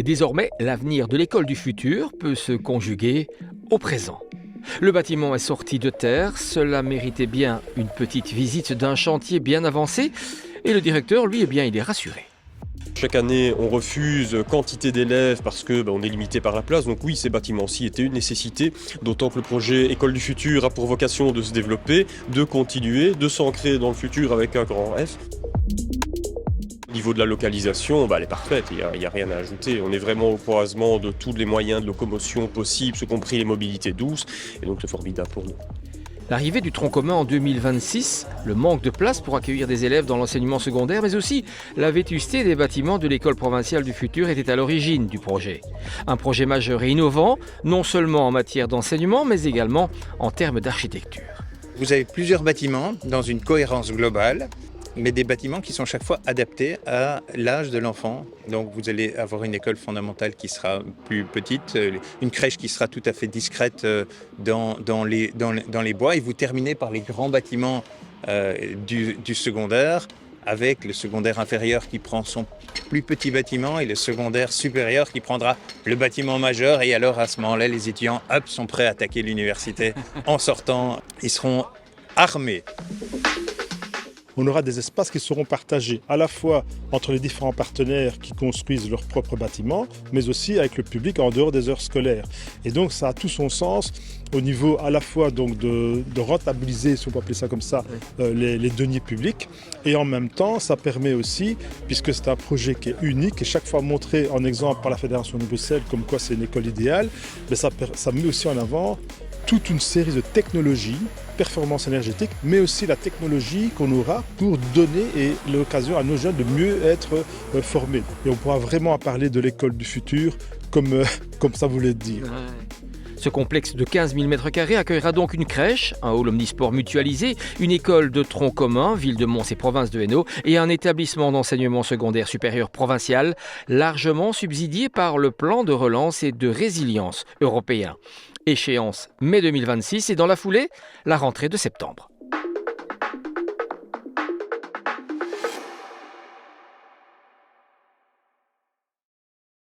Et désormais, l'avenir de l'école du futur peut se conjuguer au présent. Le bâtiment est sorti de terre, cela méritait bien une petite visite d'un chantier bien avancé et le directeur, lui, il est rassuré. Chaque année, on refuse quantité d'élèves parce que on est limité par la place. Donc oui, ces bâtiments-ci étaient une nécessité, d'autant que le projet École du futur a pour vocation de se développer, de continuer, de s'ancrer dans le futur avec un grand F. Au niveau de la localisation, elle est parfaite, il n'y a rien à ajouter. On est vraiment au croisement de tous les moyens de locomotion possibles, y compris les mobilités douces, et donc c'est formidable pour nous. L'arrivée du tronc commun en 2026, le manque de place pour accueillir des élèves dans l'enseignement secondaire, mais aussi la vétusté des bâtiments de l'école provinciale du futur étaient à l'origine du projet. Un projet majeur et innovant, non seulement en matière d'enseignement, mais également en termes d'architecture. Vous avez plusieurs bâtiments dans une cohérence globale, mais des bâtiments qui sont chaque fois adaptés à l'âge de l'enfant. Donc vous allez avoir une école fondamentale qui sera plus petite, une crèche qui sera tout à fait discrète dans les bois, et vous terminez par les grands bâtiments du secondaire, avec le secondaire inférieur qui prend son plus petit bâtiment et le secondaire supérieur qui prendra le bâtiment majeur. Et alors à ce moment-là, les étudiants sont prêts à attaquer l'université. En sortant, ils seront armés. On aura des espaces qui seront partagés à la fois entre les différents partenaires qui construisent leurs propres bâtiments, mais aussi avec le public en dehors des heures scolaires. Et donc ça a tout son sens au niveau à la fois donc de rentabiliser, si on peut appeler ça comme ça, les deniers publics. Et en même temps, ça permet aussi, puisque c'est un projet qui est unique et chaque fois montré en exemple par la Fédération de Bruxelles comme quoi c'est une école idéale, mais ça met aussi en avant toute une série de technologies, performance énergétique, mais aussi la technologie qu'on aura pour donner l'occasion à nos jeunes de mieux être formés. Et on pourra vraiment parler de l'école du futur, comme ça voulait le dire. Ce complexe de 15 000 m² accueillera donc une crèche, un hall omnisport mutualisé, une école de tronc commun, ville de Mons et province de Hainaut, et un établissement d'enseignement secondaire supérieur provincial, largement subsidié par le plan de relance et de résilience européen. Échéance mai 2026 et dans la foulée, la rentrée de septembre.